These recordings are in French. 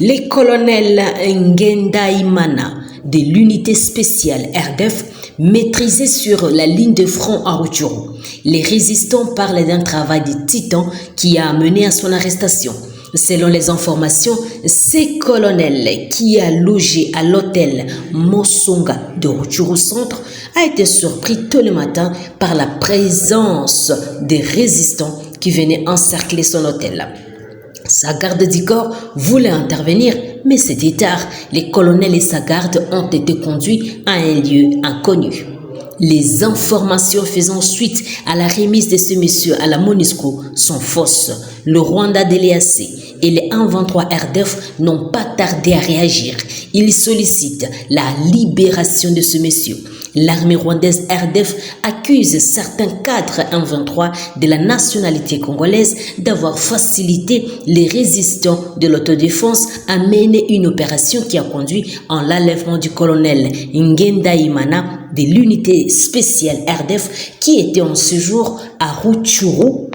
Les colonels Ngenda Imana de l'unité spéciale RDF maîtrisés sur la ligne de front à Rutshuru. Les résistants parlent d'un travail de titan qui a mené à son arrestation. Selon les informations, ces colonels qui a logé à l'hôtel Mosonga de Rutshuru Centre a été surpris tôt le matin par la présence des résistants qui venaient encercler son hôtel. Sa garde du corps voulait intervenir, mais c'était tard. Les colonels et sa garde ont été conduits à un lieu inconnu. Les informations faisant suite à la remise de ce monsieur à la MONUSCO sont fausses. Le Rwanda de l'EAC et les 123 RDF n'ont pas tardé à réagir. Ils sollicitent la libération de ce monsieur. L'armée rwandaise RDF accuse certains cadres 123 de la nationalité congolaise d'avoir facilité les résistants de l'autodéfense à mener une opération qui a conduit en l'enlèvement du colonel Ngenda Imana de l'unité spéciale RDF qui était en séjour à Rutshuru.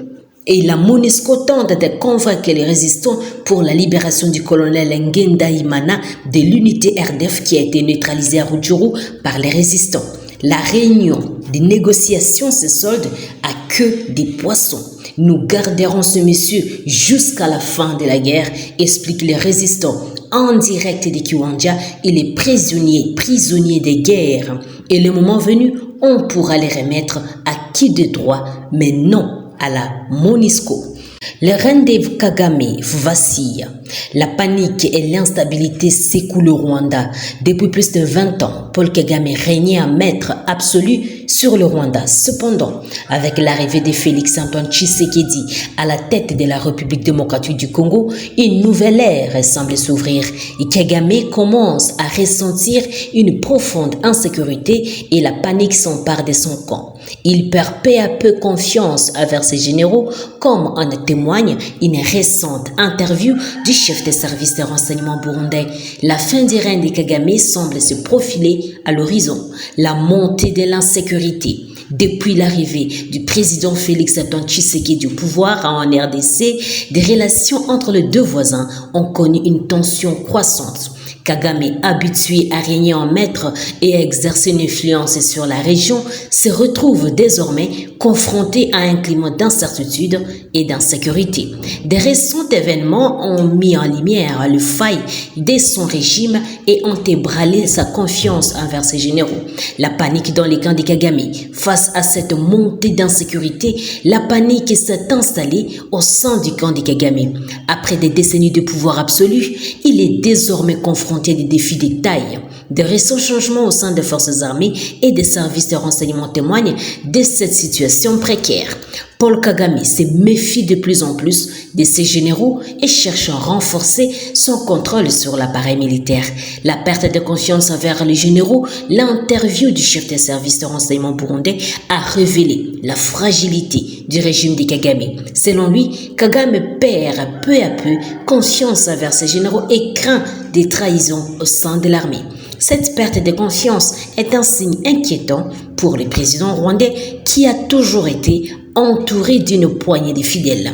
Et la MONUSCO tente de convaincre les résistants pour la libération du colonel Ngenda Imana de l'unité RDF qui a été neutralisée à Rutshuru par les résistants. La réunion des négociations se solde à queue des poissons. Nous garderons ce monsieur jusqu'à la fin de la guerre, expliquent les résistants en direct de Kiwanja et les prisonniers de guerre. Et le moment venu, on pourra les remettre à qui de droit, mais non à la MONUSCO. Le règne de Kagame vacille. La panique et l'instabilité secouent le Rwanda. Depuis plus de 20 ans, Paul Kagame régnait en maître absolu sur le Rwanda. Cependant, avec l'arrivée de Félix Antoine Tshisekedi à la tête de la République démocratique du Congo, une nouvelle ère semble s'ouvrir et Kagame commence à ressentir une profonde insécurité et la panique s'empare de son camp. Il perd peu à peu confiance envers ses généraux, comme en témoigne une récente interview du chef des services de renseignement burundais. La fin du règne de Kagame semble se profiler à l'horizon. La montée de l'insécurité. Depuis l'arrivée du président Félix Antoine Tshisekedi au pouvoir en RDC, des relations entre les deux voisins ont connu une tension croissante. Kagame, habitué à régner en maître et à exercer une influence sur la région, se retrouve désormais confronté à un climat d'incertitude et d'insécurité. Des récents événements ont mis en lumière le faille de son régime et ont ébranlé sa confiance envers ses généraux. La panique dans les camps de Kagame. Face à cette montée d'insécurité, la panique s'est installée au sein du camp de Kagame. Après des décennies de pouvoir absolu, il est désormais confronté à des défis de taille. Des récents changements au sein des forces armées et des services de renseignement témoignent de cette situation précaire. Paul Kagame se méfie de plus en plus de ses généraux et cherche à renforcer son contrôle sur l'appareil militaire. La perte de confiance envers les généraux, l'interview du chef des services de renseignement burundais a révélé la fragilité du régime de Kagame. Selon lui, Kagame perd peu à peu confiance envers ses généraux et craint des trahisons au sein de l'armée. Cette perte de confiance est un signe inquiétant pour le président rwandais qui a toujours été entouré d'une poignée de fidèles.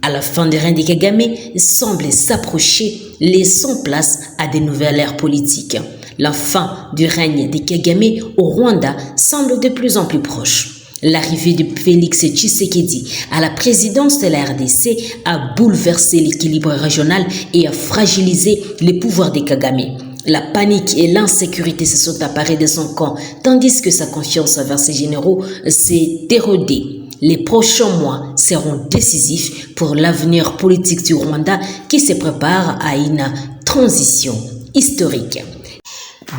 À la fin du règne de Kagame, semble s'approcher, laissant place à de nouvelles ères politiques. La fin du règne de Kagame au Rwanda semble de plus en plus proche. L'arrivée de Félix Tshisekedi à la présidence de la RDC a bouleversé l'équilibre régional et a fragilisé les pouvoirs de Kagame. La panique et l'insécurité se sont apparues de son camp, tandis que sa confiance envers ses généraux s'est érodée. Les prochains mois seront décisifs pour l'avenir politique du Rwanda qui se prépare à une transition historique.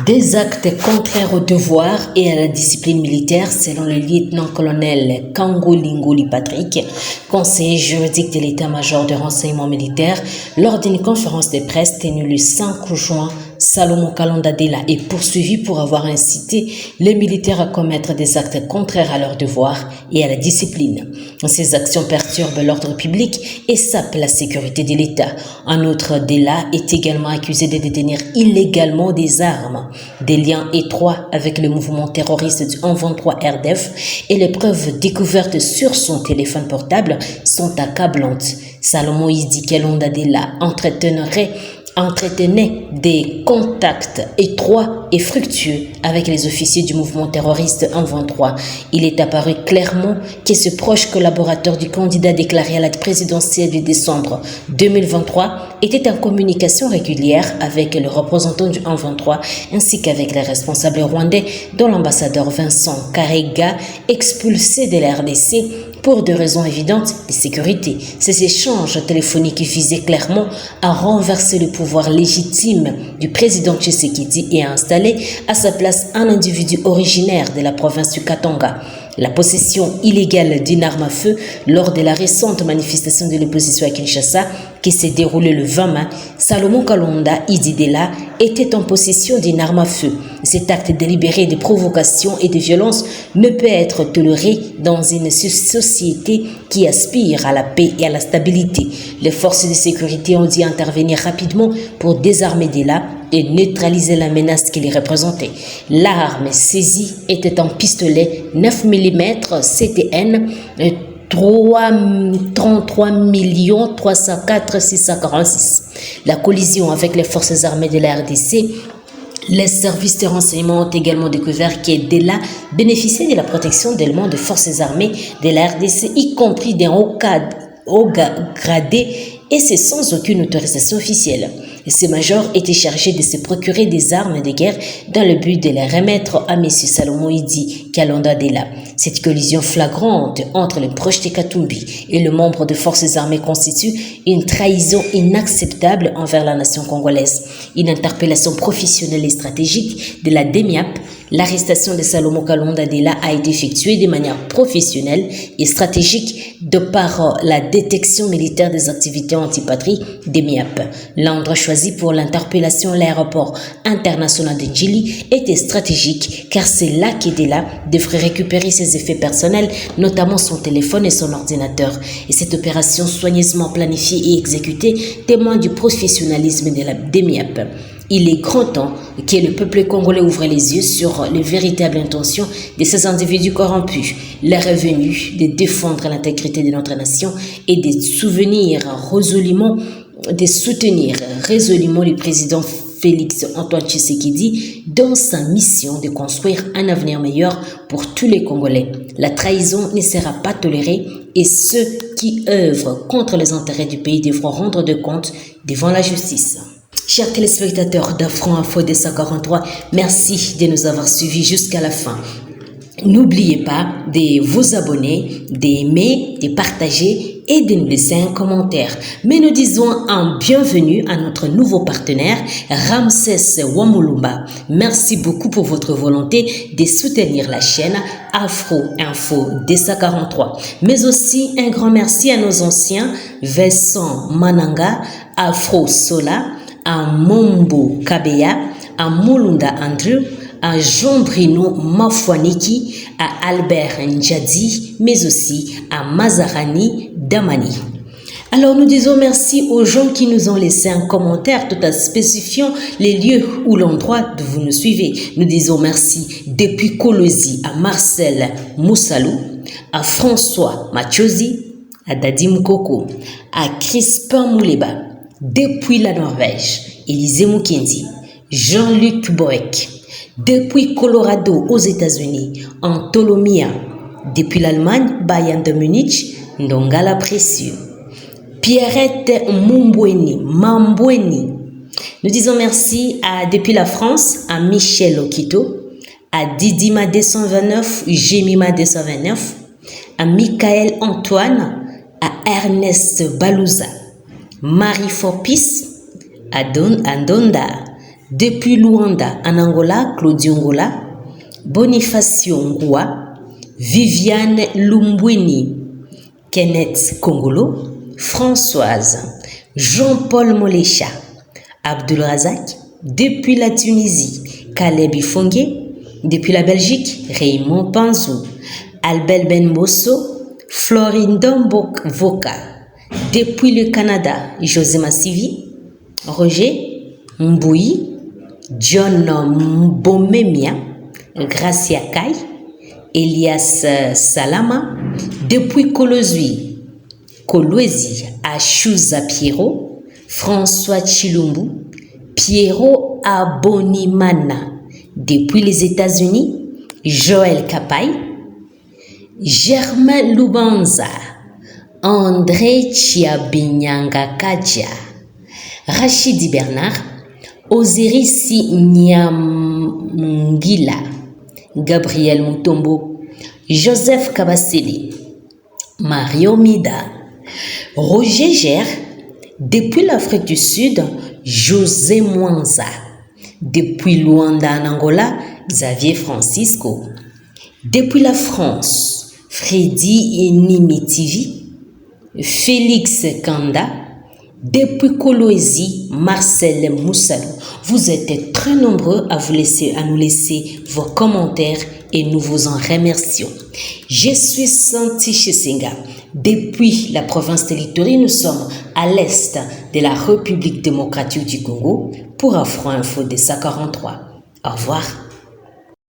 Des actes contraires au devoir et à la discipline militaire selon le lieutenant-colonel Kango Lingoli Patrick, conseiller juridique de l'état-major de renseignement militaire, lors d'une conférence de presse tenue le 5 juin. Salomon Kalonda Dela est poursuivi pour avoir incité les militaires à commettre des actes contraires à leur devoir et à la discipline. Ces actions perturbent l'ordre public et sapent la sécurité de l'État. En outre, Dela est également accusé de détenir illégalement des armes. Des liens étroits avec le mouvement terroriste du 123 RDF et les preuves découvertes sur son téléphone portable sont accablantes. Salomon Kalonda Dela entretenait entretenait des contacts étroits et fructueux avec les officiers du mouvement terroriste en 23. Il est apparu clairement que ce proche collaborateur du candidat déclaré à la présidentielle de décembre 2023 était en communication régulière avec le représentant du 1-23 ainsi qu'avec les responsables rwandais, dont l'ambassadeur Vincent Karega, expulsé de la RDC pour des raisons évidentes de sécurité. Ces échanges téléphoniques visaient clairement à renverser le pouvoir légitime du président Tshisekedi et à installer à sa place un individu originaire de la province du Katanga. La possession illégale d'une arme à feu lors de la récente manifestation de l'opposition à Kinshasa qui s'est déroulée le 20 mai, Salomon Kalonda Ididela était en possession d'une arme à feu. Cet acte délibéré de provocation et de violence ne peut être toléré dans une société qui aspire à la paix et à la stabilité. Les forces de sécurité ont dû intervenir rapidement pour désarmer Dela et neutraliser la menace qu'il représentait. L'arme saisie était un pistolet 9 mm CTN 33 304 646. La collision avec les forces armées de la RDC. Les services de renseignement ont également découvert qu'Edela bénéficiait de la protection d'éléments de forces armées de la RDC, y compris des hauts gradés, et c'est sans aucune autorisation officielle. Ce major était chargé de se procurer des armes de guerre dans le but de les remettre à M. Salomon Idi Kalonda Dela. Cette collision flagrante entre les proches de Katumbi et le membre de forces armées constitue une trahison inacceptable envers la nation congolaise. Une interpellation professionnelle et stratégique de la DEMIAP. L'arrestation de Salomon Kalonda Dela a été effectuée de manière professionnelle et stratégique de par la détection militaire des activités antipatrie DEMIAP. L'endroit choisi pour l'interpellation, l'aéroport international de Njili, était stratégique car c'est là qu'Edela devrait récupérer ses effets personnels, notamment son téléphone et son ordinateur. Et cette opération soigneusement planifiée et exécutée témoigne du professionnalisme de la DEMIAP. Il est grand temps que le peuple congolais ouvre les yeux sur les véritables intentions de ces individus corrompus. Leur est venu de défendre l'intégrité de notre nation et de soutenir résolument le président Félix Antoine Tshisekedi dans sa mission de construire un avenir meilleur pour tous les Congolais. La trahison ne sera pas tolérée et ceux qui œuvrent contre les intérêts du pays devront rendre de compte devant la justice. Chers téléspectateurs d'Afro Info 243, merci de nous avoir suivis jusqu'à la fin. N'oubliez pas de vous abonner, d'aimer, de partager et de nous laisser un commentaire. Mais nous disons un bienvenue à notre nouveau partenaire, Ramsès Ouamouloumba. Merci beaucoup pour votre volonté de soutenir la chaîne Afro Info 243. Mais aussi un grand merci à nos anciens, Vincent Mananga, Afro Sola, à Mombo Kabeya, à Moulunda Andrew, à Jean-Bruno Mafouaniki, à Albert Ndjadi, mais aussi à Mazarani Damani. Alors nous disons merci aux gens qui nous ont laissé un commentaire tout en spécifiant les lieux ou l'endroit d'où vous nous suivez. Nous disons merci depuis Kolosi à Marcel Moussalou, à François Machosi, à Dadim Koko, à Crispin Mouleba, depuis la Norvège, Élisée Mukendi, Jean-Luc Boek, depuis Colorado aux États-Unis, en Tolomia, depuis l'Allemagne, Bayern de Munich, Ndongala Précieux, Pierrette Mamboueni. Nous disons merci depuis la France, à Michel Okito, à Didima 229, Jemima 229, à Michael Antoine, à Ernest Balouza, Marie Forpis, à Ndonda, depuis Luanda, en Angola, Claudio Ngola, Bonifacio Ngoua, Viviane Lumbwini, Kenneth Kongolo, Françoise, Jean-Paul Molécha, Abdul Razak, depuis la Tunisie, Caleb Ifongue, depuis la Belgique, Raymond Panzou, Albert Ben Bosso, Florine Voka, depuis le Canada, José Massivi, Roger Mbouyi, John Mbomemia, Gracia Kai, Elias Salama, depuis Kolwezi, à Chouza Pierrot, François Chilumbu, Pierrot Abonimana, depuis les États-Unis, Joël Kapaï, Germain Lubanza, André Chiabinyanga Kadja, Rachidi Bernard, Osiris Nyamungila, Gabriel Mutombo, Joseph Kabasele, Mario Mida, Roger Gère, depuis l'Afrique du Sud, José Mwanza, depuis Luanda en Angola, Xavier Francisco, depuis la France, Freddy Nimitivi, Félix Kanda, depuis Kolwezi, Marcel Moussalou. Vous êtes très nombreux à nous laisser vos commentaires et nous vous en remercions. Je suis Santi Chesenga. Depuis la province de l'Ituri, nous sommes à l'est de la République démocratique du Congo pour Afro Info de 143. Au revoir.